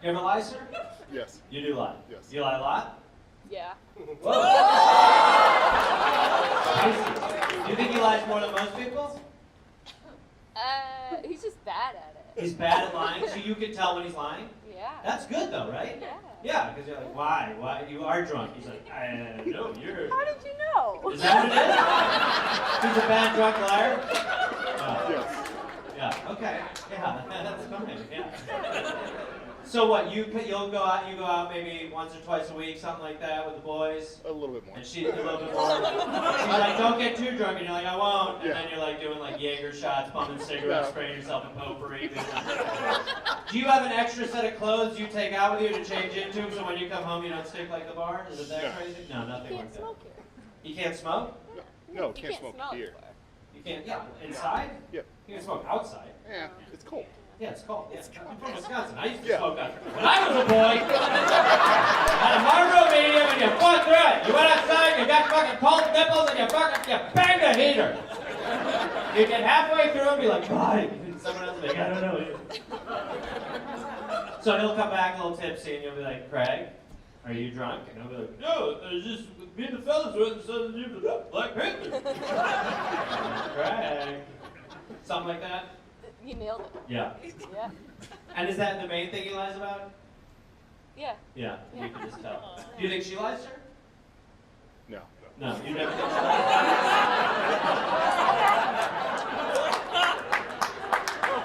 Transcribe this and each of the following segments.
You ever lie, sir? Yes. You do lie? Yes. You lie a lot? Yeah. Whoa! Do you think he lies more than most people? He's just bad at it. He's bad at lying, so you can tell when he's lying? Yeah. That's good though, right? Yeah. Yeah, because you're like, why? Why? You are drunk. He's like, no, you're... How did you know? Is that what it is? He's a bad drunk liar? Oh. Yes. Yeah, okay. Yeah, that's fine, yeah. So what, you go out maybe once or twice a week, something like that with the boys? A little bit more. And she's a little bit more. She's like, don't get too drunk, and you're like, I won't. And Yeah. then you're like doing like Jaeger shots, pumping cigarettes, No. spraying yourself in potpourri. Do you have an extra set of clothes you take out with you to change into, so when you come home you don't stink like the bar? Is it that No. crazy? No, nothing You like can't that. smoke here. You can't smoke? No, You can't smoke smell here. it before. You can't, yeah, inside? Yeah. You can smoke outside. Yeah, it's cold. Yeah, it's cold. Yeah. I'm from Wisconsin. I used to Yeah. smoke outside. When I was a boy, at a Marlboro medium, and you fought through it. You went outside, you got fucking cold nipples, and you banged a heater. You get halfway through and be like, why? And someone else will be like, I don't know. So he'll come back a little tipsy, and you'll be like, Craig, are you drunk? And he'll be like, no, it's just me and the fellas were in the Southern Union, Black Panther. Craig. Something like that? You nailed it. Yeah. Yeah. And is that the main thing he lies about? Yeah. Yeah, you can just tell. Do you think she lies, sir? No. No, you never think she lies.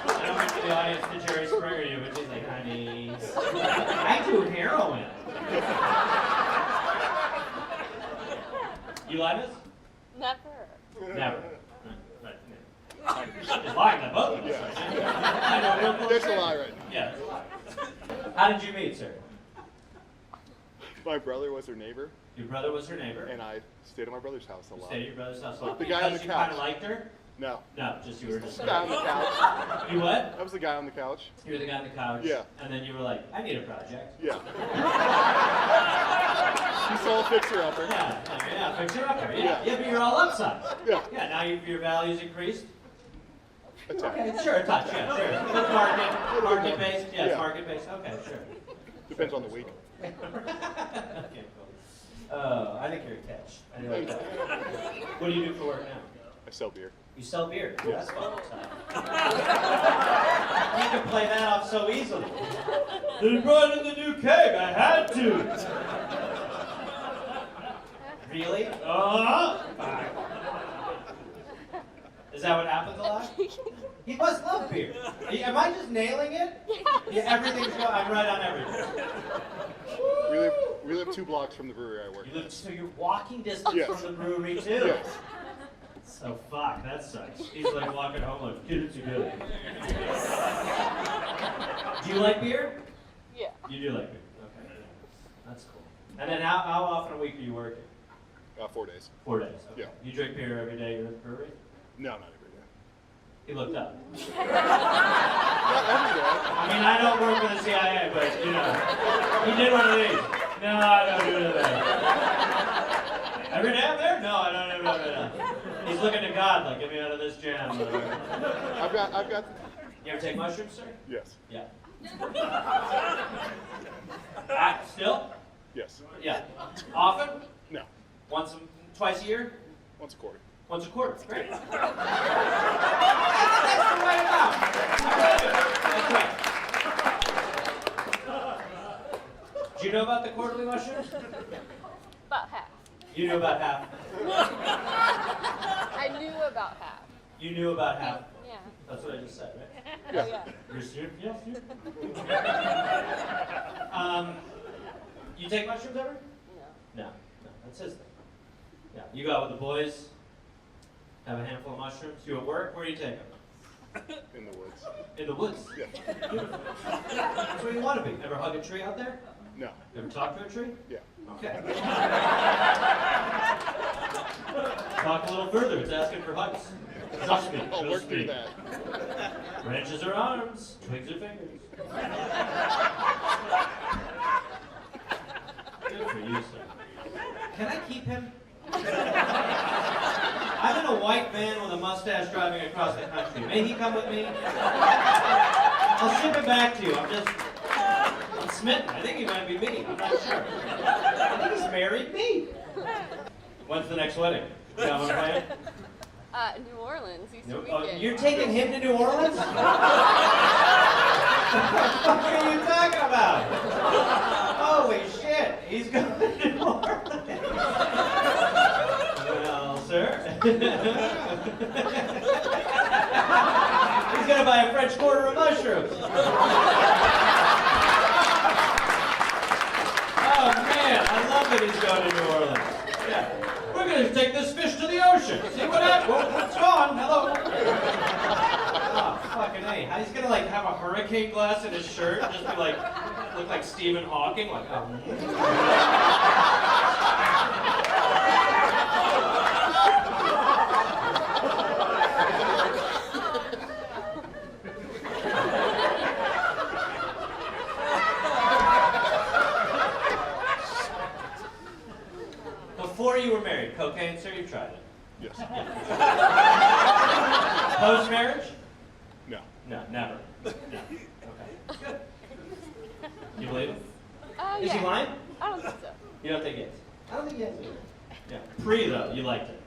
I don't mention the audience to Jerry Springer you, but she's like, honey, I do heroin. You lie, miss? Never. Never. Just lying to both of us. Yeah. I know, real cool There's a trick. lie right Yeah, there's a lie. How did you meet, sir? now. My brother was her neighbor, Your brother was her neighbor. and I stayed at my brother's house a You lot. stayed at your brother's house a lot. The guy on Because the you kind couch. of liked her? No. No, just you were just... The guy on the couch. You what? I was the guy on the couch. You were the guy on the couch. Yeah. And then you were like, I need a project. Yeah. She saw a fixer-upper. Yeah, fix her up there. Yeah. Yeah. Yeah, but you're all upside. Yeah. Yeah, now your value's increased. A touch. Okay, sure, a touch, yeah, sure. Market-based, yes, Yeah. market-based, okay, sure. Depends on the week. Okay, cool. I think you're a catch. I know that. What do you do for work now? I sell beer. You sell beer. Yeah, that's fun. You can play that off so easily. They brought in the new keg. I had to. Really? Is that what happens a lot? He must love beer. Am I just nailing it? Yeah, everything's going. I'm right on everything. We live 2 blocks from the brewery I work You live, so you're walking distance Yes. from the brewery too. Yes. So fuck, that sucks. He's like walking home like, get it together. Do you like beer? Yeah. You do like beer. Okay. That's cool. And then how often a week are you working? 4 days. 4 days. Okay. Yeah. You drink beer every day you're at the brewery? No, not every day. He looked up. Not every day. I mean, I don't work for the CIA, but you know, he did one of these. No, I don't do that. Every day I'm there? No, I don't ever do that. He's looking to God, like, get me out of this jam. I've got. You ever take mushrooms, sir? Yes. Yeah. Still? Yes. Yeah. Often? No. Twice a year? Once a quarter. Once a quarter. Great. That's the right amount. That's right. Do you know about the quarterly mushrooms? About half. You knew about half. I knew about half. You knew about half. Yeah. That's what I just said, right? Oh, yeah. You're serious? Yes. You take mushrooms ever? No. No. That's his thing. Yeah. You go out with the boys, have a handful of mushrooms. You at work? Where do you take them? In the woods. In the woods. Yeah. Beautiful. That's where you want to be. Ever hug a tree out there? No. Ever talk to a tree? Yeah. Okay. Talk a little further. It's asking for hugs. Trust me. I'll trust work through me. that. Branches are arms, twigs are fingers. Good for you, sir. Can I keep him? I've been a white man with a mustache driving across the country. May he come with me? I'll ship it back to you. I'm smitten. I think he might be me. I'm not sure. I think he's married me. When's the next wedding? You know what I'm saying? New Orleans, Easter Oh, weekend. you're taking him to New Orleans? What the fuck are you talking about? Holy shit, he's going to New Orleans. Well, sir. He's going to buy a French Quarter of mushrooms. Oh man, I love that he's going to New Orleans. Yeah. We're going to take this fish to the ocean. See what happens? What's gone? Hello. Oh, fucking A. He's going to like have a hurricane glass in his shirt and just be like, look like Stephen Hawking. Like, oh. Before you were married, cocaine, sir, you tried it. Yes. Post-marriage? No. No, never. No. Okay. Good. You believe him? Is Yeah. he lying? I don't think so. You don't think he is? I don't think he is either. Yeah. Pre, though, you liked it.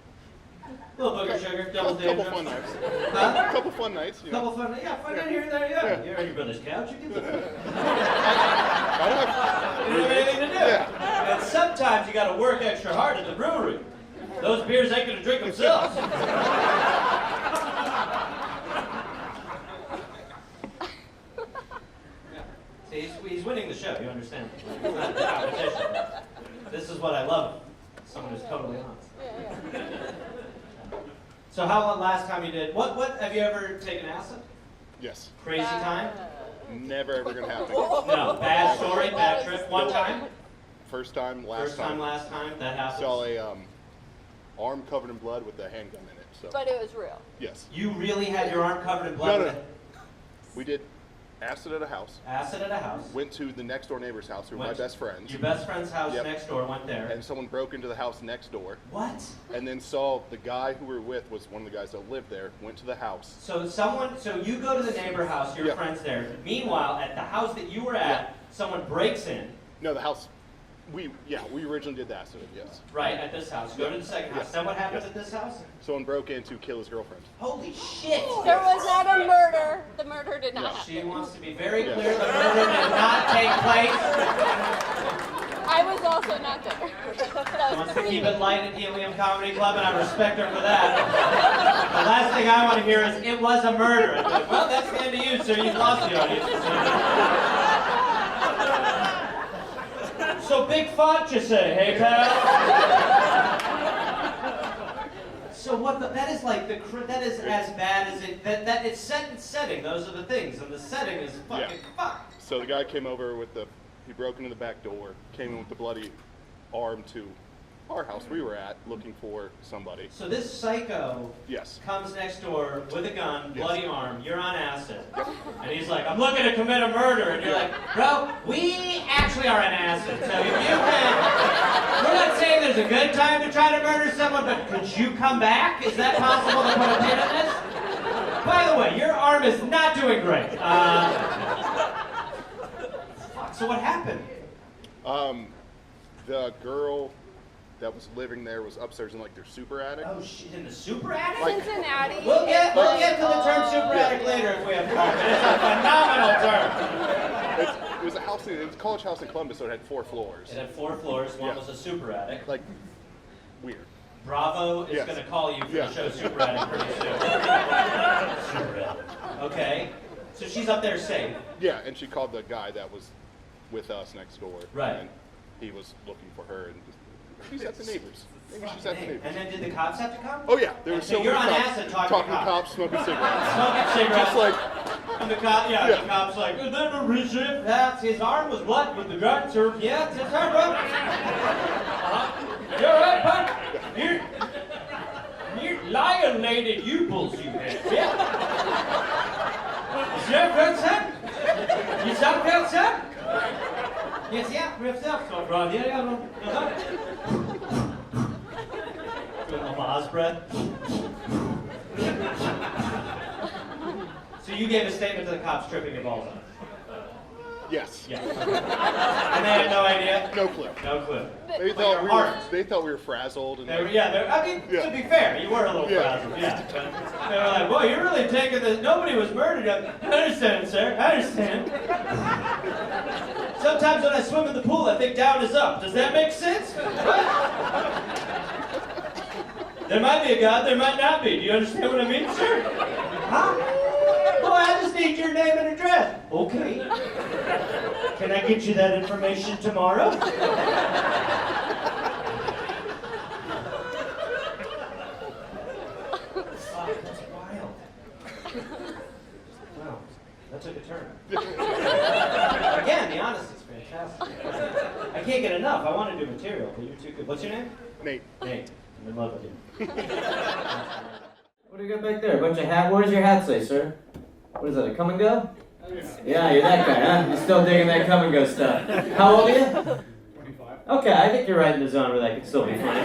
Little booger sugar, double Couple danger. fun nights. Huh? Couple fun nights. You know. Couple fun, yeah, fun night here and there, yeah. You're on your brother's couch, you can do it. I don't have. You don't have anything to do. Yeah. And sometimes you gotta work extra hard at the brewery. Those beers ain't gonna drink themselves. See, he's winning the show, you understand? It's not a competition. This is what I love. Someone who's totally honest. Yeah. So how long last time you did, what have you ever taken acid? Yes. Crazy time? Never ever gonna happen. No, bad story, bad trip, one time? First time, last First time, last time, that happens. Saw a arm covered in blood with a handgun in it. So But it was real. yes. You really had your arm covered in blood? No. We did acid at a house. Acid at a house. Went to the next door neighbor's house, who were my Went- best friends. Your best friend's house Yep. next door, went there. And someone broke into the house next door, What? and then saw the guy who we were with was one of the guys that lived there. Went to the house. So you go to the neighbor house, your Yeah. friend's there. Meanwhile, at the house that you were at, someone breaks in, No, the house. We originally did the acid. Yes. right, at this house. Go to the second house. Yes. Then what happens Yes. at this house? Someone broke in to kill his girlfriend. Holy shit! There was not a murder. The murder did not Yeah. happen. She wants to be very Yeah. clear the murder did not take place. I was also not there. She That wants was to keep me. it light at Helium Comedy Club, and I respect her for that. The last thing I want to hear is, it was a murder. And like, well, that's the end of you, sir. You've lost the audience. So big font, you say, hey, pal? So that is like, that is as bad as it, that it's set and setting. Those are the things, and the setting is fucking fucked. So the guy came over he broke into the back door, came in with the bloody arm to our house we were at, looking for somebody. So this psycho Yes. comes next door with a gun, Yes. bloody arm, you're on acid. And he's like, I'm looking to commit a murder. And you're like, bro, we actually are on acid. So if you can, we're not saying there's a good time to try to murder someone, but could you come back? Is that possible to put a pin in this? By the way, your arm is not doing great. Fuck, so what happened? The girl that was living there was upstairs in like their super attic. Oh, she's in the super attic? Like- Cincinnati. We'll get to the term super attic later if we have time. It's a phenomenal term. It was a house. It was a college house in Columbus, so it had 4 floors. It had 4 floors. One Yeah. was a super attic. Like weird. Bravo is Yes. going to call you for Yeah. the show Super Attic pretty soon. Super Attic. Okay. So she's up there safe. Yeah, and she called the guy that was with us next door. Right. And he was looking for her, and she's at the neighbors. Maybe she's at the neighbors. And then did the cops have to come? Oh yeah, there And was so you're many on cops acid talking to cops. smoking cigarettes. Smoking cigarettes. Just like, And the cop, the Yeah. cop's like, and then the regime, that's his arm was blood with the gun, sir. Yeah, it's her, bro. You're right, bud. You're lying, lady. You bulls, you have. Yeah. Is that right, sir? Is that right, sir? Yes, yeah, ripped up, so, bro. Yeah, no. With Lamaze breath. So you gave a statement to the cops tripping your balls on. Yes. Yeah. And they had no idea? No clue. No clue. They But thought your we heart. were. They thought we were frazzled. And I mean, Yeah. to be fair, you were a little Yeah. frazzled, yeah. But they were like, boy, you're really taking this. Nobody was murdered. I understand, sir. I understand. Sometimes when I swim in the pool, I think down is up. Does that make sense? What? There might be a God, there might not be. Do you understand what I mean, sir? Huh? Boy, I just need your name and address. Okay. Can I get you that information tomorrow? Wow, that's wild. Wow, that took a turn. Again, the honesty's fantastic. I can't get enough. I want to do material, but you're too good. What's your name? Nate. Nate. I'm in love with you. What do you got back there? A bunch of hat. What does your hat say, sir? What is that, a come and go? Yeah, you're that guy, huh? You're still digging that come and go stuff. How old are you? 25. Okay, I think you're right in the zone where that could still be funny.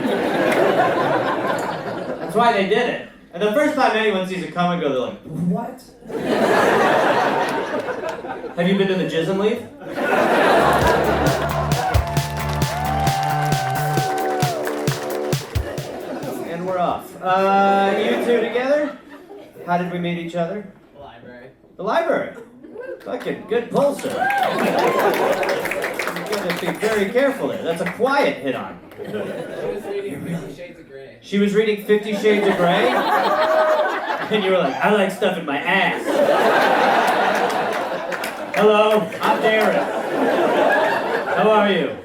That's why they did it. And the first time anyone sees a come and go, they're like, what? Have you been to the Jism Leaf? And we're off. You two together? How did we meet each other? The library. The library. Fucking good pull, sir. You gotta be very careful there. That's a quiet hit on. I was reading 50 Shades of Grey. She was reading 50 Shades of Grey? And you were like, I like stuff in my ass. Hello, I'm Darren. How are you?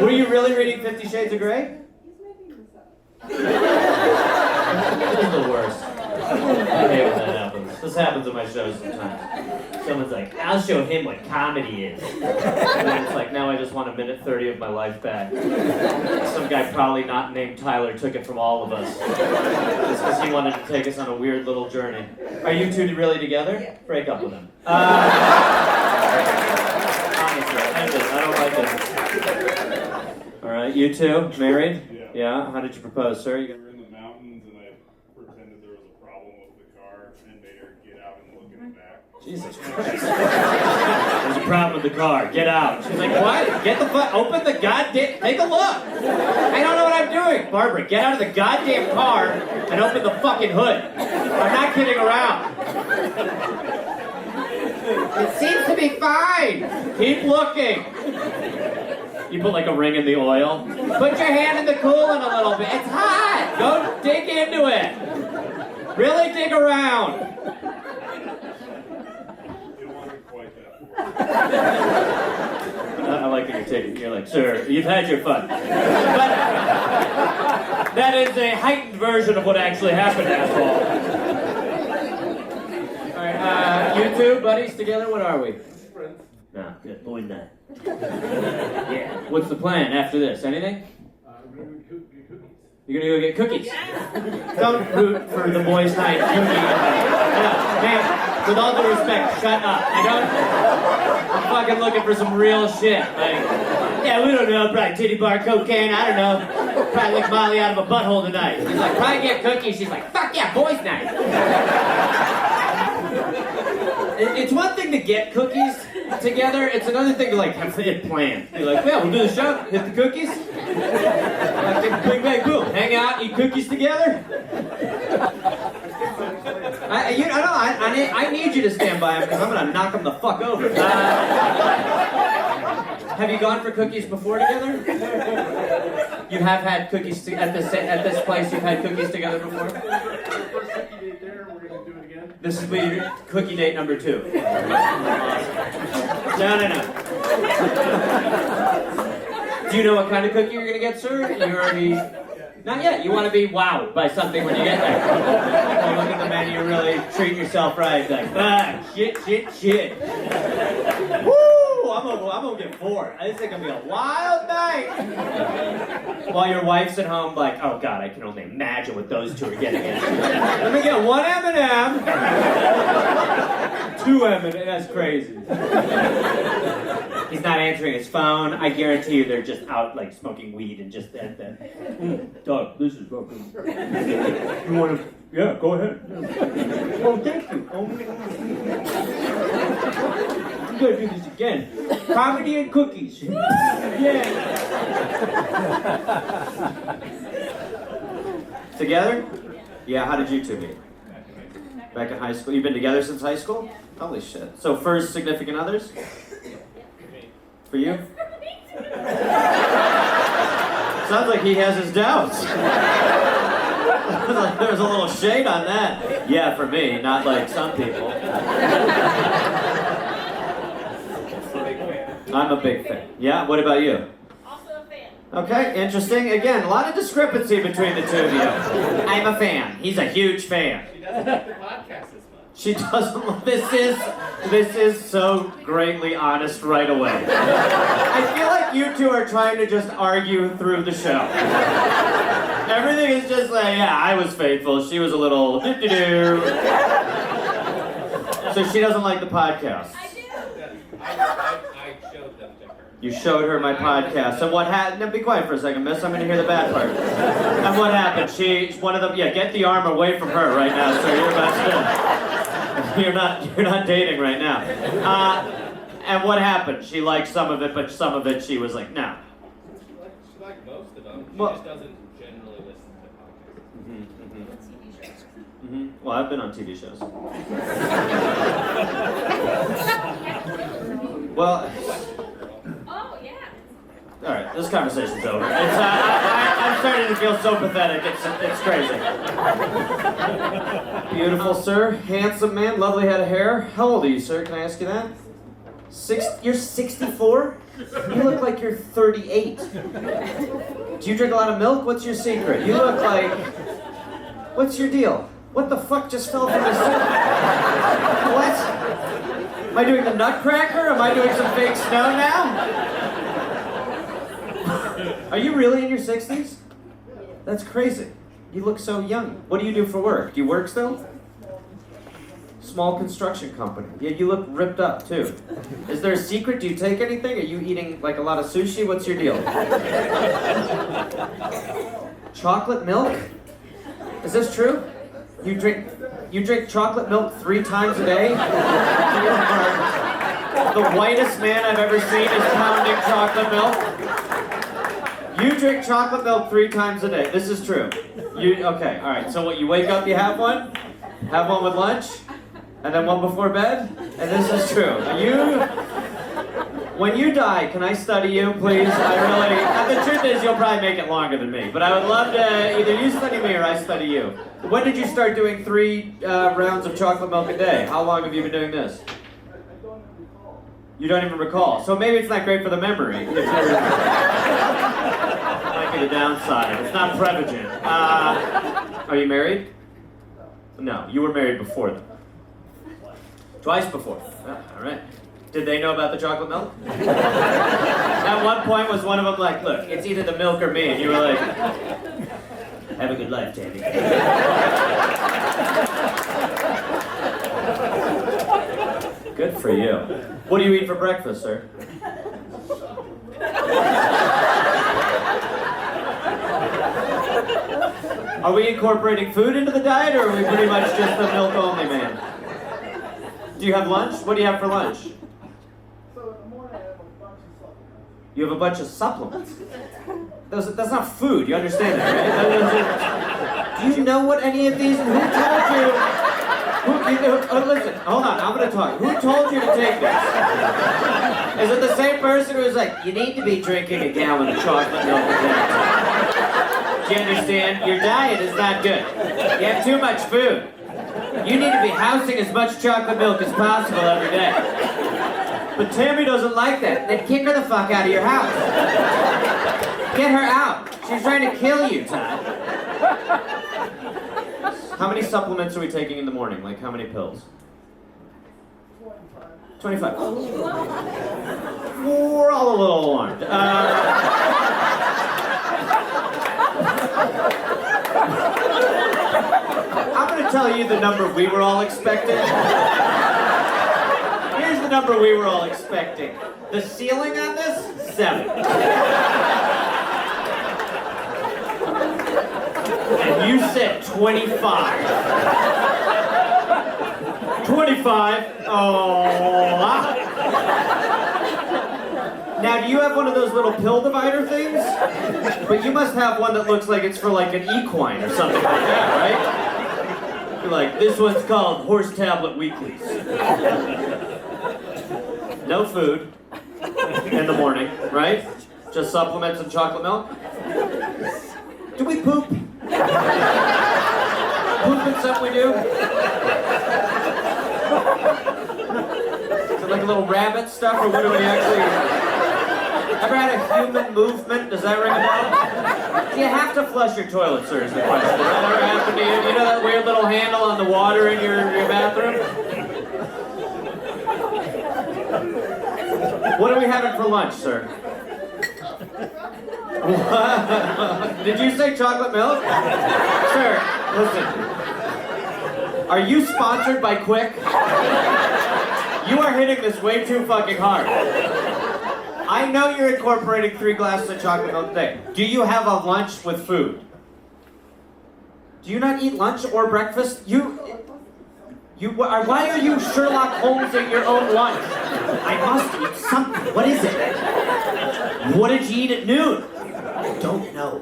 Were you really reading 50 Shades of Grey? This is the worst. I hate when that happens. This happens at my shows sometimes. Someone's like, I'll show him what comedy is. And then it's like, now I just want a minute 30 of my life back. Some guy probably not named Tyler took it from all of us. Just because he wanted to take us on a weird little journey. Are you two really together? Break up with him. Honestly, I don't like it. Alright, you two, married? Yeah. How did you propose, sir? We were in the mountains and I pretended there was a problem with the car and made her get out and look in the back. Jesus Christ. There's a problem with the car. Get out. She's like, what? Get the fuck, open the goddamn, take a look. I don't know what I'm doing. Barbara, get out of the goddamn car and open the fucking hood. I'm not kidding around. It seems to be fine. Keep looking. You put like a ring in the oil. Put your hand in the coolant a little bit. It's hot. Go dig into it. Really dig around. It wasn't quite that far. I like that you're taking. You're like, sir, you've had your fun. But that is a heightened version of what actually happened, asshole. All right, you two buddies together. What are we? Friends. No, good. Boy, nut. Yeah. What's the plan after this? Anything? We're going to get cookies. You're gonna go get cookies. Don't root for the boys' night cookie. Ma'am, with all due respect, shut up. I'm fucking looking for some real shit. Like, yeah, we don't know, probably titty bar cocaine, I don't know. Probably lick Molly out of a butthole tonight. He's like, probably get cookies. She's like, fuck yeah, boys' night. It's one thing to get cookies together, it's another thing to like have it planned. Be like, yeah, we'll do the show, hit the cookies. Like, big bang boom, hang out, eat cookies together. I need you to stand by him because I'm gonna knock him the fuck over. Have you gone for cookies before together? You have had cookies at this place. You've had cookies together before. First cookie date there, we're going to do it again. This will be cookie date number 2. No. Do you know what kind of cookie you're gonna get, sir? You already. Not yet. You want to be wowed by something when you get there. You look at the menu, really treat yourself right. Like, shit. Woo! I'm gonna get 4. This is gonna be a wild night. While your wife's at home, like, oh god, I can only imagine what those two are getting into. Let me get 1 M&M, 2 M&M. That's crazy. He's not answering his phone. I guarantee you they're just out like smoking weed and just that. Doug, this is fucking. You want to? Yeah, go ahead. Oh, thank you. Oh, We gotta do this again. Comedy and cookies. Yeah. Together? Yeah, how did you two meet? Back in high school? You've been together since high school? Holy shit. So first significant others? For you? Sounds like he has his doubts. There's a little shade on that. Yeah, for me, not like some people. I'm a big fan. Yeah, what about you? Also a fan. Okay, interesting. Again, a lot of discrepancy between the two of you. I'm a fan. He's a huge fan. She doesn't like the podcast as much. She doesn't. This is so greatly honest right away. I feel like you two are trying to just argue through the show. Everything is just like, yeah, I was faithful. She was a little doo-doo-doo. So she doesn't like the podcast. I do. I showed them to her. You showed her my podcast. And what happened? Now be quiet for a second, miss. I'm going to hear the bad part. And what happened? She's one of them. Yeah, get the arm away from her right now, sir. You're best friend. You're not dating right now. And what happened? She liked some of it, but some of it she was like, no. She liked most of them. She Well- just doesn't generally listen to podcasts. Well, I've been on TV shows. Well, Oh, yeah. all right, this conversation's over. I'm starting to feel so pathetic. It's crazy. Beautiful, sir. Handsome man. Lovely head of hair. How old are you, sir? Can I ask you that? You're 64? You look like you're 38. Do you drink a lot of milk? What's your secret? You look like... What's your deal? What the fuck just fell from the ceiling? What? Am I doing the Nutcracker? Am I doing some fake snow now? Are you really in your 60s? That's crazy. You look so young. What do you do for work? Do you work still? Small construction company. Yeah, you look ripped up too. Is there a secret? Do you take anything? Are you eating like a lot of sushi? What's your deal? Chocolate milk? Is this true? You drink chocolate milk 3 times a day? The whitest man I've ever seen is pounding chocolate milk. You drink chocolate milk 3 times a day. This is true. Okay, all right. So what? You wake up, you have one with lunch, and then one before bed. And this is true. When you die, can I study you, please? The truth is, you'll probably make it longer than me. But I would love to either you study me or I study you. When did you start doing 3 rounds of chocolate milk a day? How long have you been doing this? You don't even recall. So maybe it's not great for the memory. Might be the downside. It's not Prevagen. Are you married? No, you were married before them. Twice before. Oh, all right. Did they know about the chocolate milk? At one point was one of them like, look, it's either the milk or me. And you were like, have a good life, Tammy. Good for you. What do you eat for breakfast, sir? Are we incorporating food into the diet, or are we pretty much just the milk-only man? Do you have lunch? What do you have for lunch? So in the morning I have a bunch of supplements. You have a bunch of supplements. That's not food, you understand that, right? Do you know what any of these, who told you? Listen, hold on, I'm gonna talk. Who told you to take this? Is it the same person who's like, you need to be drinking a gallon of chocolate milk a day? Do you understand? Your diet is not good. You have too much food. You need to be housing as much chocolate milk as possible every day. But Tammy doesn't like that. Then kick her the fuck out of your house. Get her out. She's trying to kill you, Todd. How many supplements are we taking in the morning? Like how many pills? 25. We're all a little alarmed. I'm going to tell you the number we were all expecting. Here's the number we were all expecting. The ceiling on this? 7. And you said 25. 25? Oh. Now, do you have one of those little pill divider things? But you must have one that looks like it's for like an equine or something like that, right? You're like, this one's called Horse Tablet Weeklies. No food in the morning, right? Just supplements and chocolate milk. Do we poop? Pooping stuff we do? Is it like a little rabbit stuff, or what do we actually... Ever had a human movement? Does that ring a bell? Do you have to flush your toilet, sir, is the question. Does that ever happen to you? You know that weird little handle on the water in your bathroom? What are we having for lunch, sir? Did you say chocolate milk? Sir, listen. Are you sponsored by Quick? You are hitting this way too fucking hard. I know you're incorporating 3 glasses of chocolate milk a day. Do you have a lunch with food? Do you not eat lunch or breakfast? Why are you Sherlock Holmes at your own lunch? I must eat something. What is it? What did you eat at noon? I don't know.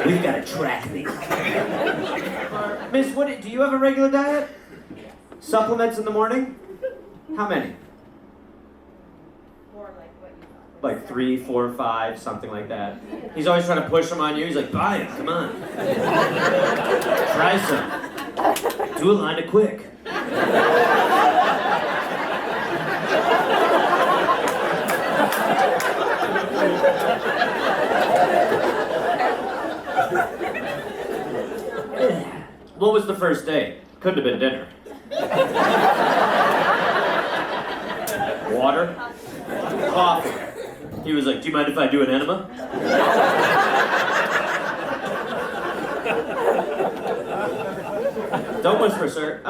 We've got to track these. Miss, do you have a regular diet? Supplements in the morning? How many? More like what you thought. Like 3, 4, 5, something like that. He's always trying to push them on you. He's like, buy it, come on. Try some. Do a line of Quick. What was the first date? Couldn't have been dinner. Water? Coffee. He was like, do you mind if I do an enema? Don't whisper, sir.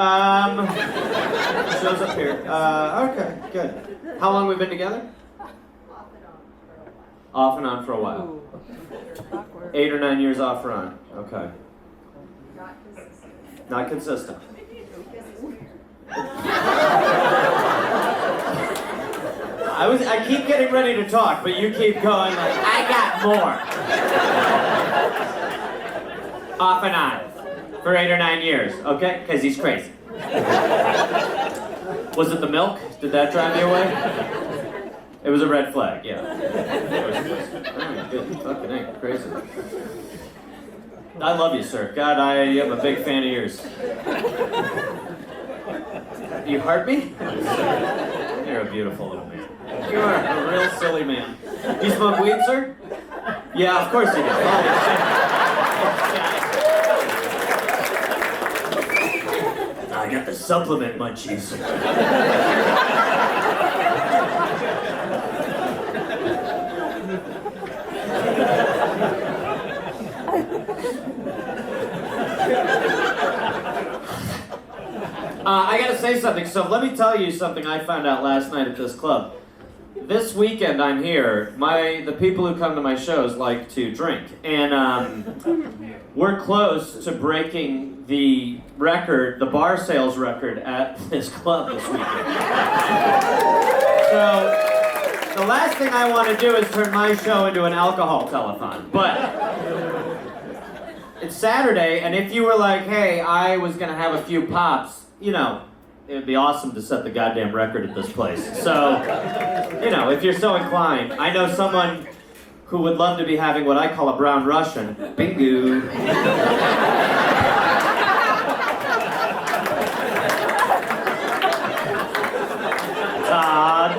Shows up here. Okay, good. How long have we been together? Off and on for a while. 8 or 9 years off or on. Okay. Not consistent. I keep getting ready to talk, but you keep going like, I got more. Off and on. For 8 or 9 years, okay? Because he's crazy. Was it the milk? Did that drive you away? It was a red flag, yeah. Alright, good. Fucking ain't crazy. I love you, sir. God, I am a big fan of yours. You heart me? You're a beautiful little man. You are a real silly man. You smoke weed, sir? Yeah, of course you do. Holy shit. I got the supplement munchies. I gotta say something. So let me tell you something I found out last night at this club. This weekend I'm here. The people who come to my shows like to drink, and we're close to breaking the record, the bar sales record at this club this weekend. So the last thing I want to do is turn my show into an alcohol telethon, but it's Saturday, and if you were like, hey, I was gonna have a few pops, you know, it would be awesome to set the goddamn record at this place. So, you know, if you're so inclined, I know someone who would love to be having what I call a brown Russian. Bingo. Todd.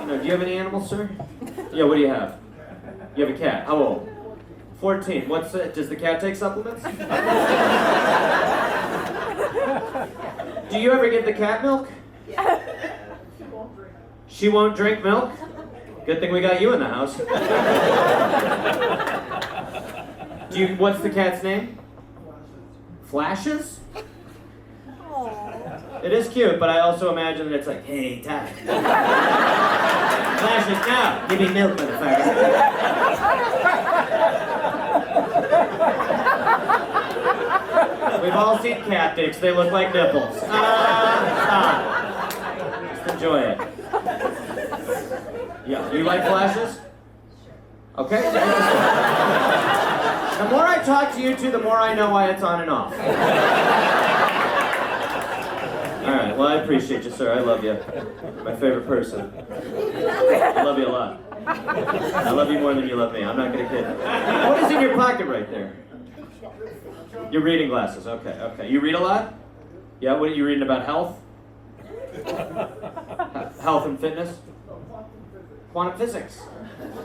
No, do you have any animals, sir? Yeah, what do you have? You have a cat. How old? 14. What's it? Does the cat take supplements? Do you ever get the cat milk? She won't drink. She won't drink milk? Good thing we got you in the house. What's the cat's name? Flashes? It is cute, but I also imagine that it's like, hey, Todd. Flashes, now, give me milk, motherfucker. We've all seen cat dicks. They look like nipples. Stop. enjoy it. Yeah, you like flashes? Okay. The more I talk to you two, the more I know why it's on and off. Alright, well I appreciate you, sir. I love you. You're my favorite person. I love you a lot. I love you more than you love me. I'm not gonna kid. What is in your pocket right there? Your reading glasses. Okay, okay. You read a lot? Yeah, what are you reading about health? Health and fitness? Quantum physics.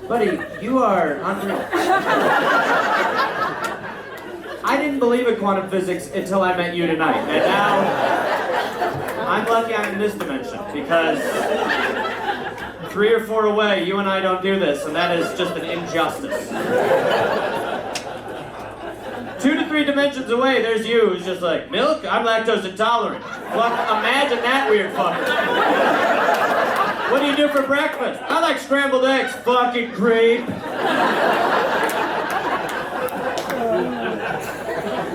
Buddy, you are unreal. I didn't believe in quantum physics until I met you tonight. And now, I'm lucky I'm in this dimension because 3 or 4 away, you and I don't do this, and that is just an injustice. 2 to 3 dimensions away, there's you who's just like, milk? I'm lactose intolerant. Well, imagine that weird fucker. What do you do for breakfast? I like scrambled eggs, fucking creep.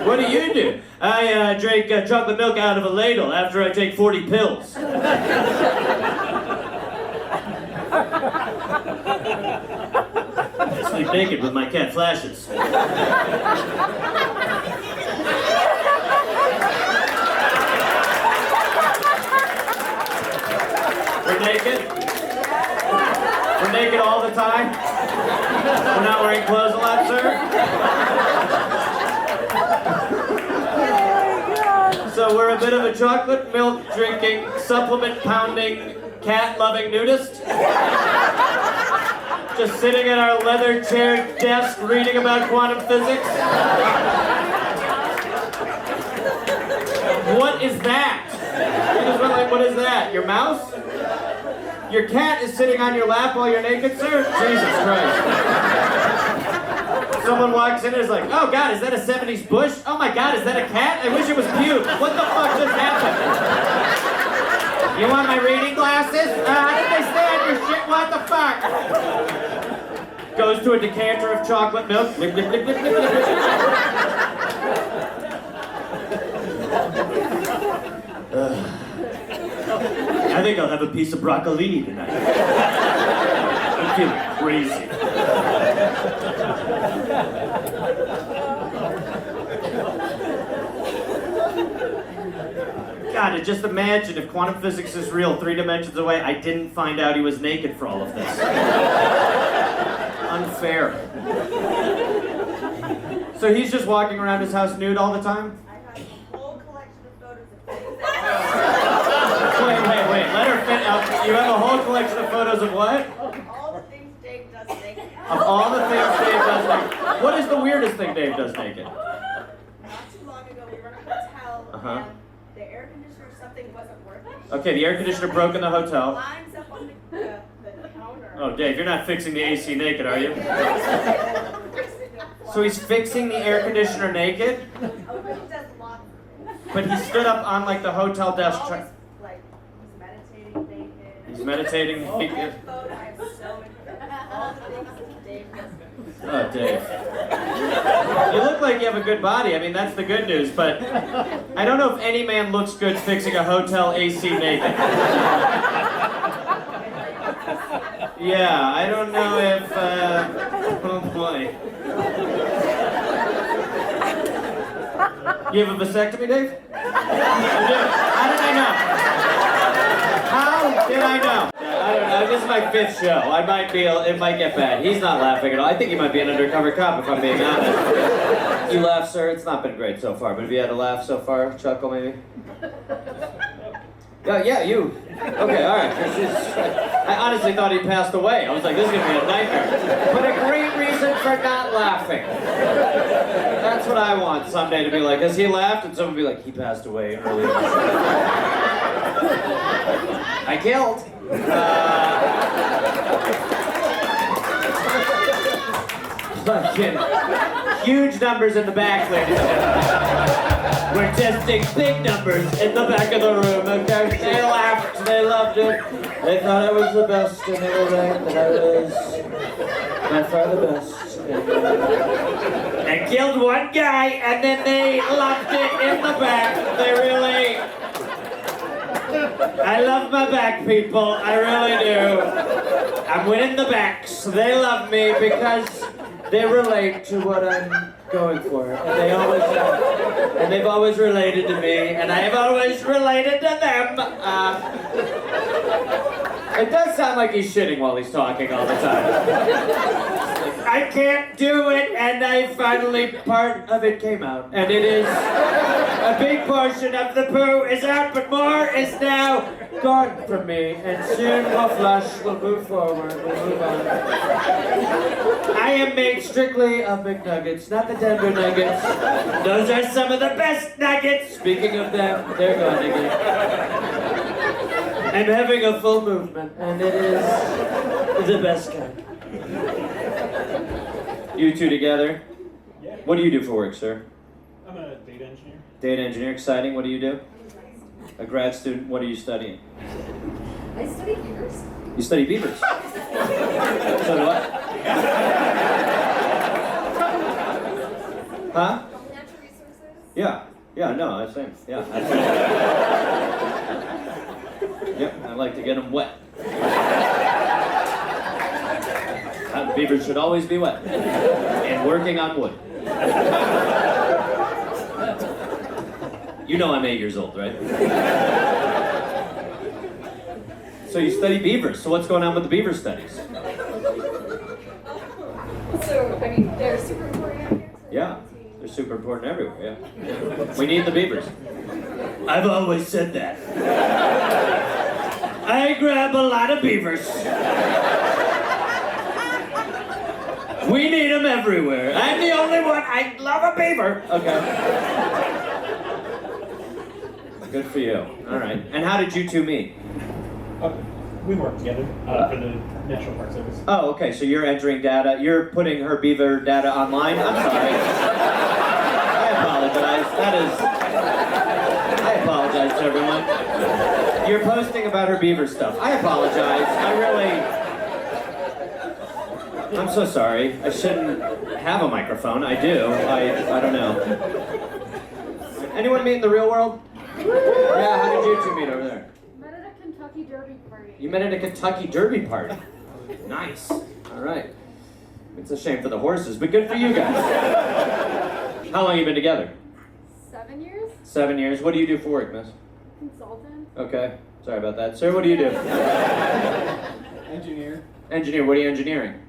What do you do? I drink chocolate milk out of a ladle after I take 40 pills. I sleep naked with my cat Flashes. We're naked? We're naked all the time? We're not wearing clothes a lot, sir? So we're a bit of a chocolate milk drinking, supplement pounding, cat loving nudist? Just sitting at our leather chair desk reading about quantum physics? What is that? You just went like, what is that? Your mouse? Your cat is sitting on your lap while you're naked, sir? Jesus Christ. Someone walks in and is like, oh God, is that a 70s bush? Oh my God, is that a cat? I wish it was cute. What the fuck just happened? You want my reading glasses? How did they stay on your shit? What the fuck? Goes to a decanter of chocolate milk. Blip, blip, blip, blip, blip, blip, blip. I think I'll have a piece of broccolini tonight. I'm feeling crazy. God, just imagine if quantum physics is real 3 dimensions away, I didn't find out he was naked for all of this. Unfair. So he's just walking around his house nude all the time? I have a whole collection of photos of things Wait. Let her fit out. You have a whole collection of photos of what? all the things Dave does naked. Of all the things Dave does naked. What is the weirdest thing Dave does naked? Not too long ago, we were in a hotel, and the air conditioner or something wasn't working. Okay, the air conditioner broke in the hotel. Lines up on the counter. Oh, Dave, you're not fixing the AC naked, are you? So he's fixing the air conditioner naked? Oh, but he does lots of things. But he stood up on like the hotel desk. Always, like, he's meditating naked. He's meditating. That photo, I'm so impressed. All the things that Dave does. Oh, Dave. You look like you have a good body. I mean, that's the good news, but I don't know if any man looks good fixing a hotel AC naked. Yeah, I don't know if, oh boy. You have a vasectomy, Dave? You do? How did I know? How did I know? I don't know, this is my 5th show. I might be, it might get bad. He's not laughing at all. I think he might be an undercover cop if I'm being honest. You laugh, sir? It's not been great so far, but have you had a laugh so far? Chuckle, maybe? Yeah, you. Okay, alright. I honestly thought he passed away. I was like, this is going to be a nightmare. But a great reason for not laughing. That's what I want someday to be like, has he laughed? And someone be like, he passed away earlier. I killed. Fucking huge numbers in the back, ladies and gentlemen. We're testing big numbers in the back of the room, okay? They laughed, they loved it. They thought I was the best, and they were right that I was by far the best. I killed one guy, and then they loved it in the back. They really... I love my back people, I really do. I'm winning the backs. They love me because they relate to what I'm going for. And they always have. And they've always related to me, and I have always related to them. It does sound like he's shitting while he's talking all the time. I can't do it, and I finally, part of it came out. And it is, a big portion of the poo is out, but more is now gone from me. And soon we'll flush, we'll move forward, we'll move on. I am made strictly of McNuggets, not the Denver Nuggets. Those are some of the best nuggets. Speaking of them, they're gone again. I'm having a full movement, and it is the best kind. You two together? Yeah. What do you do for work, sir? I'm a data engineer. Data engineer, exciting. What do you do? A grad student, what are you studying? I study beavers. You study beavers? So do I. Huh? Natural resources. Yeah. Yeah, no, that's same. Yeah. Yep, I like to get them wet. Beavers should always be wet. And working on wood. You know I'm 8 years old, right? So you study beavers. So what's going on with the beaver studies? So, I mean, they're super important out here. So Yeah, they're super important everywhere, yeah. We need the beavers. I've always said that. I grab a lot of beavers. We need them everywhere. I'm the only one. I love a beaver. Okay. Good for you. All right. And how did you two meet? We work together for the National Park Service. Oh, okay. So you're entering data. You're putting her beaver data online. I'm sorry. I apologize. I apologize to everyone. You're posting about her beaver stuff. I apologize. I'm so sorry. I shouldn't have a microphone. I do. I don't know. Anyone meet in the real world? Yeah, how did you two meet over there? Met at a Kentucky Derby party. You met at a Kentucky Derby party. Nice. All right. It's a shame for the horses, but good for you guys. How long have you been together? 7 years. 7 years. What do you do for work, miss? Consultant. Okay. Sorry about that. Sir, what do you do? Engineer. Engineer. What are you engineering?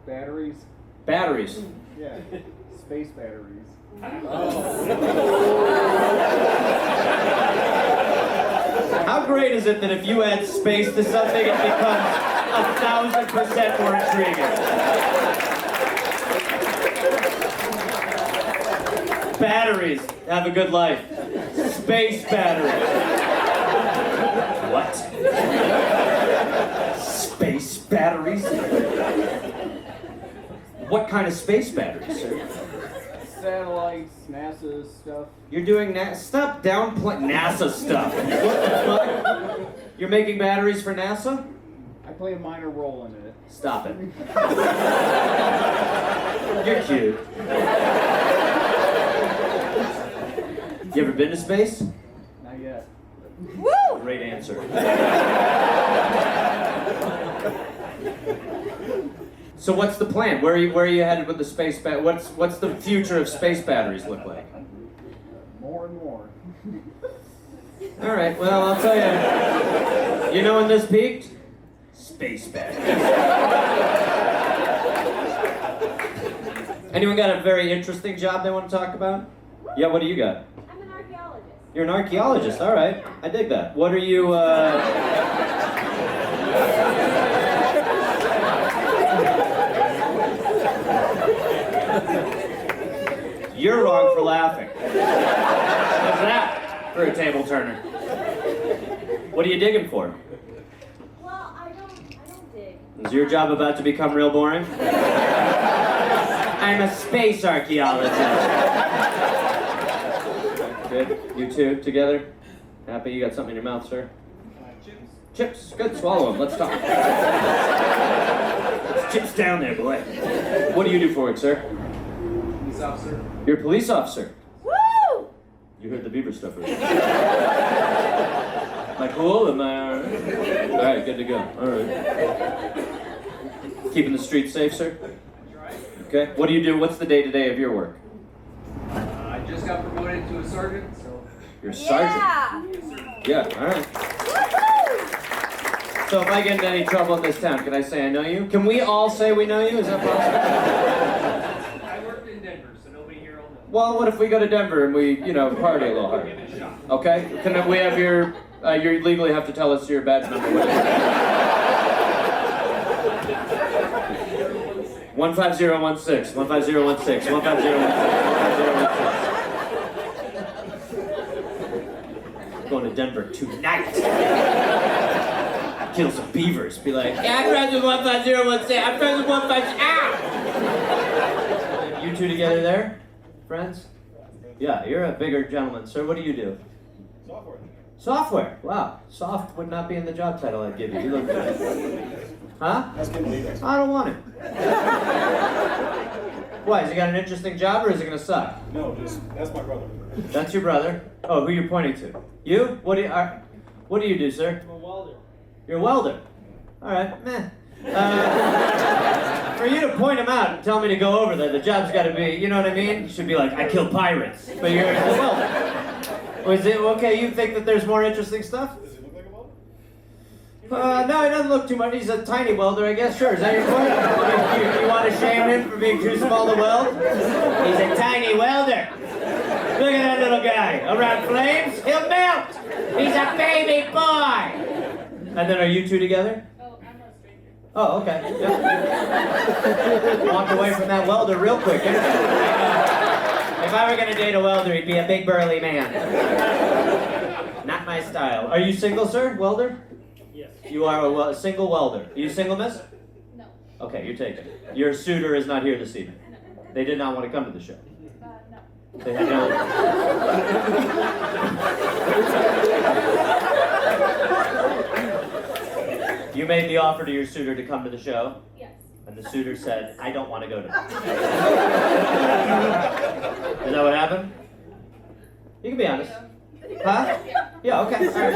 Batteries. Batteries. Yeah. Space batteries. How great is it that if you add space to something, it becomes 1,000% more intriguing? Batteries. Have a good life. Space batteries. What? Space batteries? What kind of space batteries, sir? Satellites, NASA stuff. You're doing stop downplaying NASA stuff. What the fuck? You're making batteries for NASA? I play a minor role in it. Stop it. You're cute. You ever been to space? Not yet. Woo! Great answer. So what's the plan? Where are you headed with the space what's the future of space batteries look like? More and more. All right. Well, I'll tell you. You know when this peaked? Space batteries. Anyone got a very interesting job they want to talk about? Yeah. What do you got? I'm an archaeologist. You're an archaeologist. All right. I dig that. What are you? You're wrong for laughing. What's that for a table turner? What are you digging for? Well, I don't dig. Is your job about to become real boring? I'm a space archaeologist. Good. You two together? Happy you got something in your mouth, sir? Chips. Chips. Good. Swallow them. Let's talk. Chips down there, boy. What do you do for work, sir? Police officer. You're a police officer. Woo! You heard the beaver stuff, right? Am I cool? Am I all right? All right, good to go. All right. Keeping the streets safe, sir? Okay. What do you do? What's the day-to-day of your work? I just got promoted to a sergeant, so. You're a sergeant? Yeah, all right. So if I get into any trouble in this town, can I say I know you? Can we all say we know you? Is that possible? I worked in Denver, so nobody here will know. Well, what if we go to Denver and we, party a little harder? Give it a shot. Okay? Can we have you legally have to tell us your badge number. What is it? 15016, 15016, 15016. Going to Denver tonight. Kill some beavers. Be like, yeah, I'm friends with 15016. I'm friends with 150. Ah! You two together there, friends? Yeah, you're a bigger gentleman, sir. What do you do? Software. Software. Wow. Soft would not be in the job title I'd give you. You look good. Huh? That's good to leave. I don't want it. Why? Has he got an interesting job or is it gonna suck? No, that's my brother. That's your brother. Oh, who you're pointing to? You? What do you do, sir? I'm a welder. You're a welder. All right, meh. For you to point him out and tell me to go over there, the job's got to be, you know what I mean? You should be like, I kill pirates, but you're a welder. Was it okay? You think that there's more interesting stuff? Does he look like a welder? No, he doesn't look too much. He's a tiny welder, I guess. Sure. Is that your point? You want to shame him for being too small to weld? He's a tiny welder. Look at that little guy. Around flames, he'll melt. He's a baby boy. And then are you two together? Oh, I'm a stranger. Oh, okay. Yep. Walked away from that welder real quick, didn't you? If I were going to date a welder, he'd be a big burly man. Not my style. Are you single, sir? Welder? Yes. You are a single welder. Are you single, miss? No. Okay, you're taken. Your suitor is not here this evening. They did not want to come to the show. No. They had no... You made the offer to your suitor to come to the show, Yes. and the suitor said, I don't want to go to that. Is that what happened? You can be honest. Huh? Yeah, okay. All right.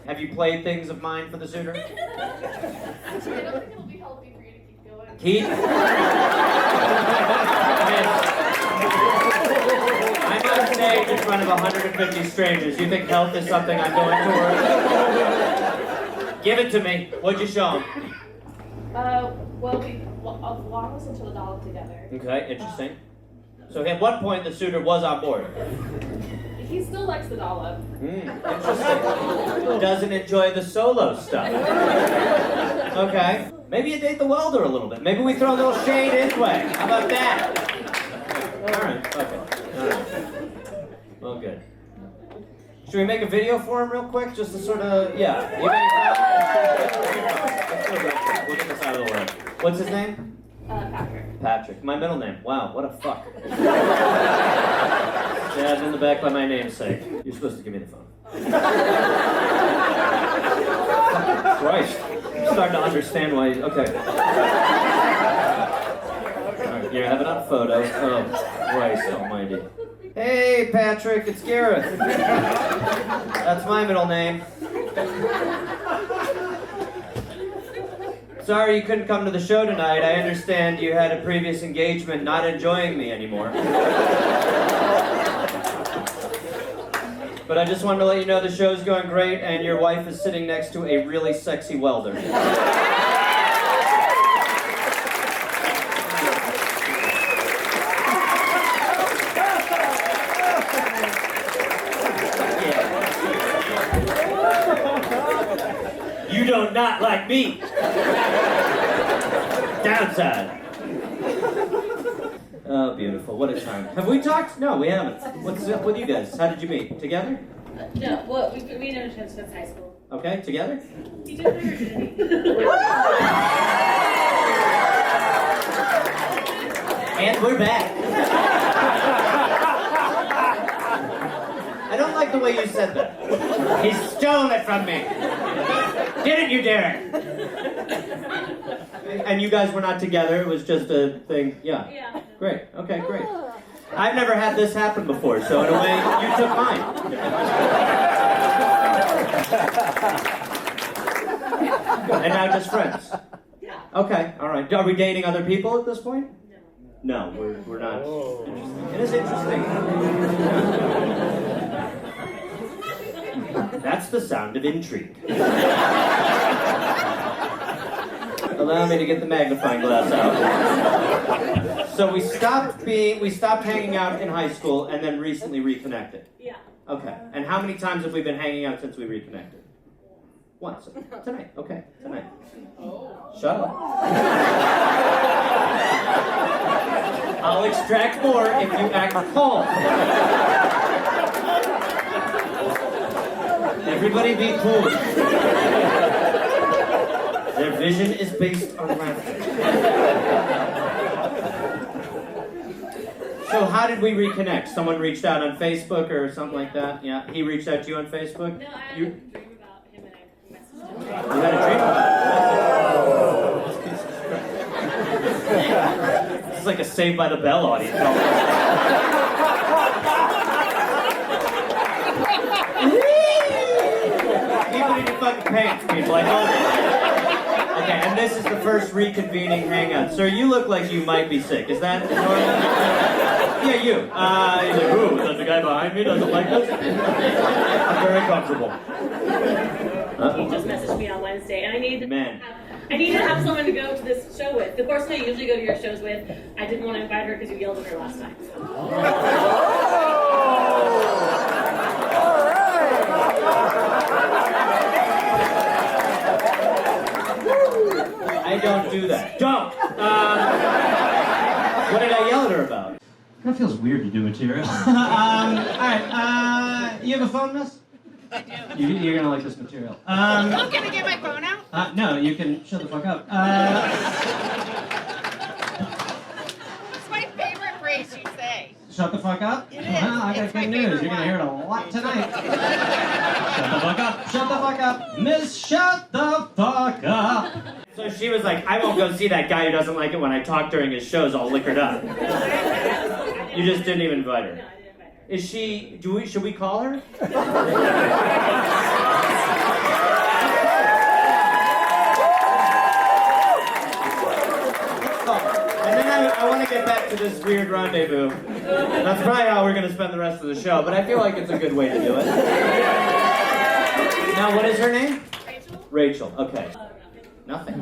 Have you played things of mine for the suitor? Actually, I don't think it'll be healthy for you to keep going. Keith? I'm on stage in front of 150 strangers. You think health is something I'm going towards? Give it to me. What'd you show him? Well, we long listened to the doll together. Okay, interesting. So at one point the suitor was on board. He still likes the doll up. Interesting. Doesn't enjoy the solo stuff. Okay. Maybe you date the welder a little bit. Maybe we throw a little shade his way. How about that? Alright, okay. All right. Well, good. Should we make a video for him real quick? Just to sort of, yeah. You got any problems? We'll get this out of the way. What's his name? Patrick. Patrick. My middle name. Wow, what a fuck. Stabbed in the back by my namesake. You're supposed to give me the phone. Christ. I'm starting to understand why okay. Alright, you have it on photo. Oh, Christ almighty. Hey, Patrick, it's Gareth. That's my middle name. Sorry you couldn't come to the show tonight. I understand you had a previous engagement not enjoying me anymore. But I just wanted to let you know the show's going great and your wife is sitting next to a really sexy welder. You don't not like me. Downside. Oh, beautiful. What a time. Have we talked? No, we haven't. What's up with you guys? How did you meet? Together? No, well, we known each other since high school. Okay, together? He did Nudity. And we're back. I don't like the way you said that. He stole it from me. Didn't you, Derek? And you guys were not together, it was just a thing, yeah. Yeah. Great, okay, great. I've never had this happen before, so in a way, you took mine. And now just friends? Yeah. Okay, all right. Are we dating other people at this point? No, we're not. It is interesting. That's the sound of intrigue. Allow me to get the magnifying glass out. So we stopped hanging out in high school and then recently reconnected. Yeah. Okay. And how many times have we been hanging out since we reconnected? Once. Tonight. Okay. Tonight. Shut up. I'll extract more if you act calm. Everybody be cool. Their vision is based on laughter. So how did we reconnect? Someone reached out on Facebook or something like that? Yeah, he reached out to you on Facebook? No, I had You a dream about him and I messaged him. had a dream about it? This is like a Saved by the Bell audience. Even in your fucking pants, people. I know that. Okay, and this is the first reconvening hangout. Sir, you look like you might be sick. Is that normal? Yeah, you. He's like, ooh, the guy behind me doesn't like this? I'm very comfortable. He just messaged me on Wednesday, and I need Man. to have someone to go to this show with. The person I usually go to your shows with, I didn't want to invite her because you yelled at her last time. I don't do that. Don't! What did I yell at her about? That feels weird to do material. Alright, you have a phone, miss? I do. You're gonna like this material. I'm gonna get my phone out. No, you can shut the fuck up. It's my favorite phrase you say. Shut the fuck up? It is. Well, I got It's my good news. favorite You're gonna one. hear it a lot tonight. Shut the fuck up. Shut the fuck up. Miss, shut the fuck up. So she was like, I won't go see that guy who doesn't like it when I talk during his shows all liquored up. You just didn't even invite her. No, I didn't invite her. Is she, should we call her? And then I want to get back to this weird rendezvous. That's probably how we're going to spend the rest of the show, but I feel like it's a good way to do it. Now, what is her name? Rachel? Rachel, okay. Nothing.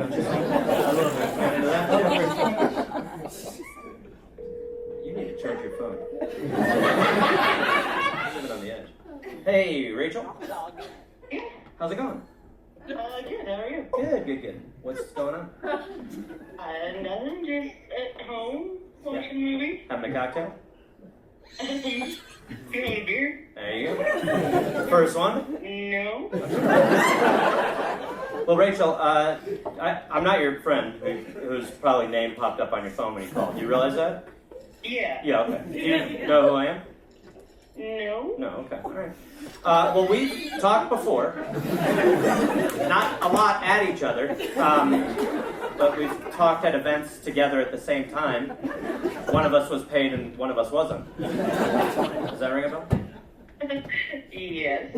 You need to charge your phone. Leave it on the edge. Hey, Rachel. How's it going? Good, how are you? Good. What's going on? Nothing, just at home, watching a movie. Having a cocktail? Having a beer? There you go. First one? No. Well, Rachel, I'm not your friend whose probably name popped up on your phone when you called. Do you realize that? Yeah. Yeah, okay. Do you know who I am? No. No, okay, all right. Well, we've talked before, not a lot at each other, but we've talked at events together at the same time. One of us was paid and one of us wasn't. Does that ring a bell? Yes.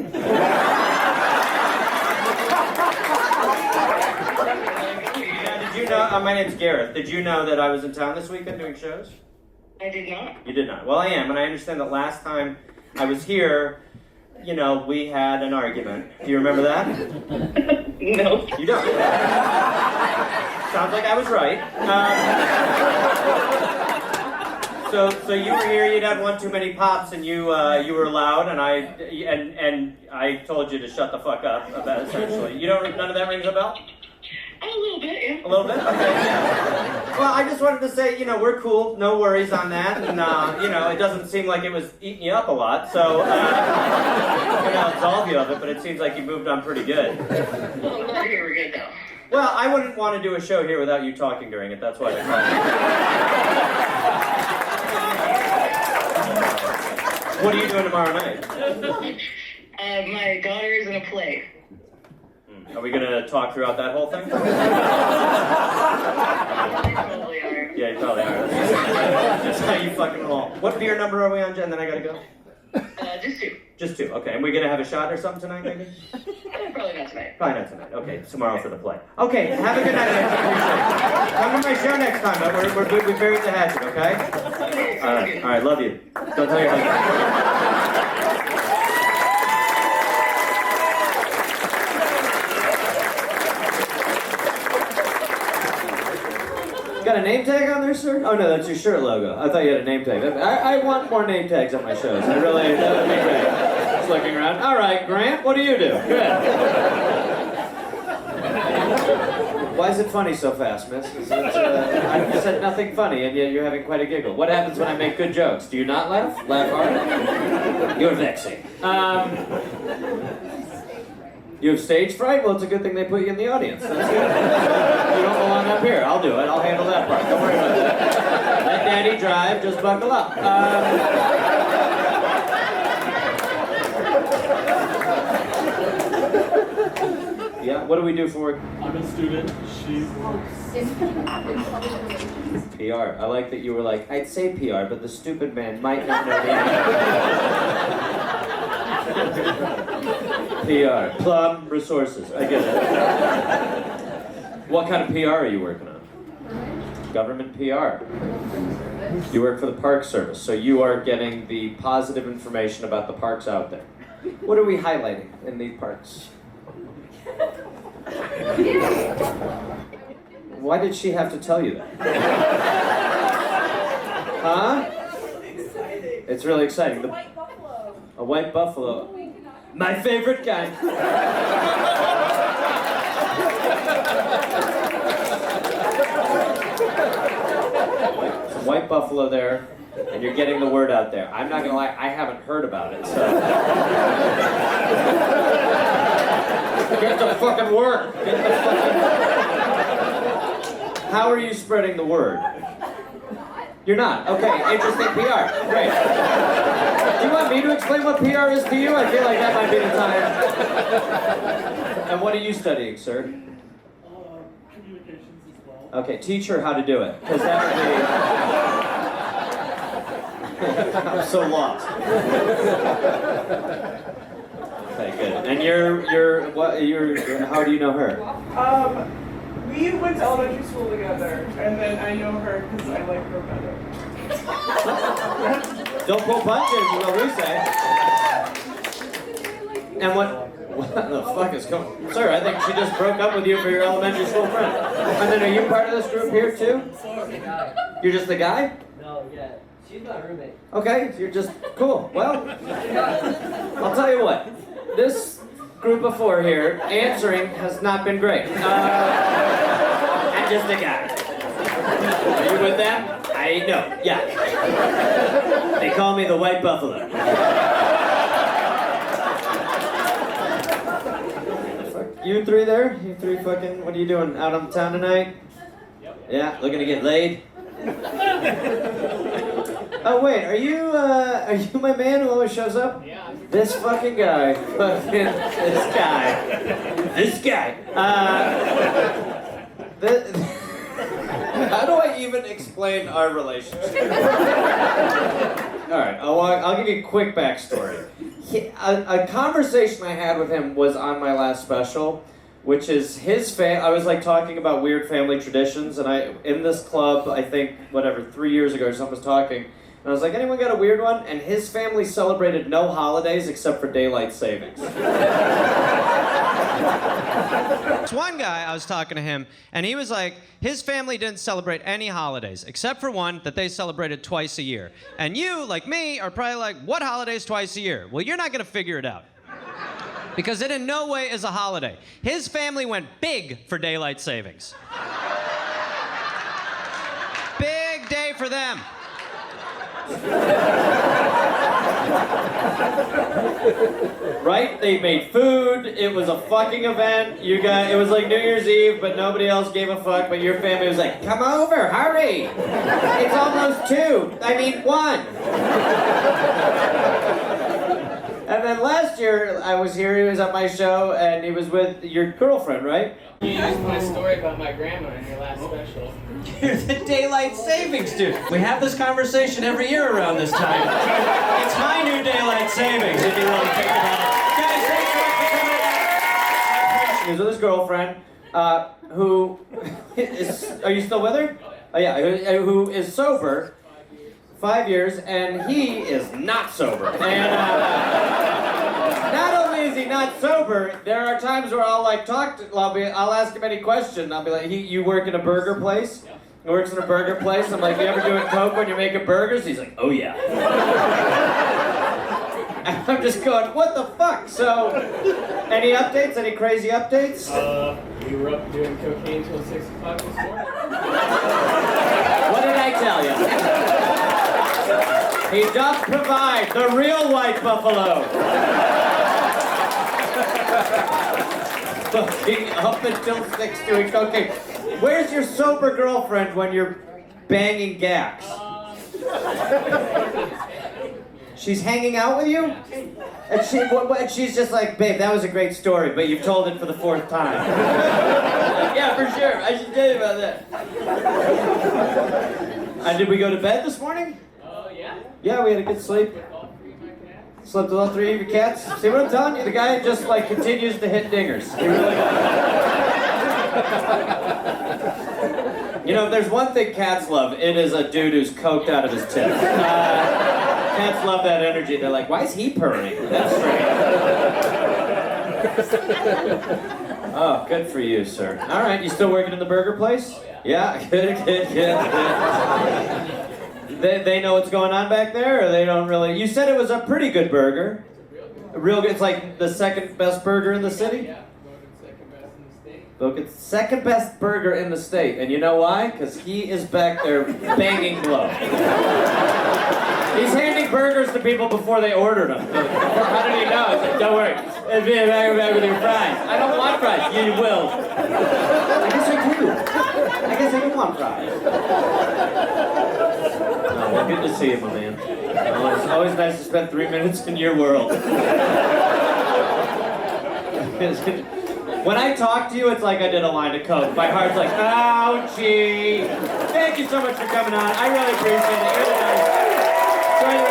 Now, did you know, my name's Gareth. Did you know that I was in town this weekend doing shows? I did not. You did not. Well, I am, and I understand that last time I was here, you know, we had an argument. Do you remember that? No. You don't. Sounds like I was right. So you were here. You'd had one too many pops, and you were loud, and I told you to shut the fuck up. About essentially, none of that rings a bell. A little bit, yeah. A little bit? Okay, yeah. Well, I just wanted to say, we're cool. No worries on that. And, it doesn't seem like it was eating you up a lot. So, absolve you of it, but it seems like you moved on pretty good. Well, we're here, we're good, though. Well, I wouldn't want to do a show here without you talking during it. That's why I called you. What are you doing tomorrow night? My daughter is in a play. Are we going to talk throughout that whole thing? We probably are. Yeah, you probably are. That's how you fucking roll. What beer number are we on, Jen? Then I gotta go. Just 2. Just 2. Okay, and we're gonna have a shot or something tonight, maybe? Probably not tonight. Probably not tonight. Okay, tomorrow for the play. Okay, have a good night. I appreciate it. Come to my show next time. But we're good. We buried the hatchet. Okay. All right. Love you. Don't tell your husband. Got a name tag on there, sir? Oh no, that's your shirt logo. I thought you had a name tag. I want more name tags on my shows. That would be great. Just looking around. All right, Grant, what do you do? Good. Why is it funny so fast, miss? I said nothing funny, and yet you're having quite a giggle. What happens when I make good jokes? Do you not laugh? Laugh hard? You're vexing. You have stage fright? Well, it's a good thing they put you in the audience. That's good. You don't belong up here. I'll do it. I'll handle that part. Don't worry about that. Let Daddy drive. Just buckle up. Yeah, what do we do for work? I'm a student. She's PR. I like that you were like, I'd say PR, but the stupid man might not know the answer. PR. Plum resources. I get it. What kind of PR are you working on? Government PR. You work for the Park Service, so you are getting the positive information about the parks out there. What are we highlighting in these parks? Why did she have to tell you that? Huh? It's really exciting. White buffalo. A white buffalo. My favorite kind. Some white buffalo there, and you're getting the word out there. I'm not gonna lie, I haven't heard about it, so. Get to fucking work. Get to fucking... How are you spreading the word? You're not? Okay, interesting PR. Great. Do you want me to explain what PR is to you? I feel like that might be the time. And what are you studying, sir? communications as well. Okay, teach her how to do it, because that would be... I'm so lost. Okay, good. And how do you know her? We went to elementary school together, and then I know her because I like her better. Don't pull punches, is what we say. And what the fuck is going? Sir, I think she just broke up with you for your elementary school friend. And then are you part of this group here too? You're just the guy? No, yeah. She's my roommate. Okay, you're just cool. Well, I'll tell you what. This group of 4 here, answering has not been great. I'm just a guy. Are you with them? I know, yeah. They call me the White Buffalo. You 3 there? You 3 fucking, what are you doing? Out on town tonight? Yeah, looking to get laid? Oh wait, are you my man who always shows up? Yeah. This fucking guy. This guy. How do I even explain our relationship? Alright, I'll give you a quick backstory. A conversation I had with him was on my last special, which is his I was like talking about weird family traditions, and in this club, I think, 3 years ago, someone was talking, and I was like, anyone got a weird one? And his family celebrated no holidays except for daylight savings. This one guy, I was talking to him, and he was like, his family didn't celebrate any holidays, except for one that they celebrated twice a year. And you, like me, are probably like, what holidays twice a year? Well, you're not gonna figure it out. Because it in no way is a holiday. His family went big for daylight savings. Big day for them. Right? They made food. It was a fucking event. It was like New Year's Eve, but nobody else gave a fuck. But your family was like, "Come over, hurry! It's almost 2. I mean 1." And And then last year I was here, he was at my show, and he was with your girlfriend, right? You used my story about my grandma in your last special. You're the daylight savings dude. We have this conversation every year around this time. It's my new daylight savings, if you really think about it. Guys, thanks for coming out. He was with his girlfriend, who is, are you still with her? Oh yeah, who is sober, 5 years, and he is not sober. And not only is he not sober, there are times where I'll like I'll ask him any question. I'll be like, you work in a burger place? He works in a burger place. I'm like, you ever doing coke when you're making burgers? He's like, oh yeah. And I'm just going, what the fuck? So, any updates? Any crazy updates? We were up doing cocaine till 6 o'clock this morning. What did I tell you? He does provide the real white buffalo. Fucking up until 6 doing cocaine. Where's your sober girlfriend when you're banging gax? She's hanging out with you? And she's just like, babe, that was a great story, but you've told it for the 4th time. Yeah, for sure. I should tell you about that. And did we go to bed this morning? Yeah. Yeah, we had a good sleep. Slept with all 3 of your cats. See what I'm telling you? The guy just like continues to hit dingers. He really does. You know, if there's one thing cats love, it is a dude who's coked out of his tip. Cats love that energy. They're like, why is he purring? That's strange. Oh, good for you, sir. All right, you still working in the burger place? Yeah, good. They know what's going on back there, or they don't really? You said it was a pretty good burger. Real good. It's like the 2nd best burger in the city? Yeah, voted 2nd best in the state. Look, it's 2nd best burger in the state. And you know why? Because he is back there banging blow. He's handing burgers to people before they ordered them. How did he know? He's like, don't worry. It'll be back with your fries. I don't want fries. You will. I guess I do. I guess I do want fries. Well, good to see you, my man. It's always nice to spend 3 minutes in your world. When I talk to you, it's like I did a line of coke. My heart's like, ouchie. Thank you so much for coming on. I really appreciate it. You're the best. Enjoy the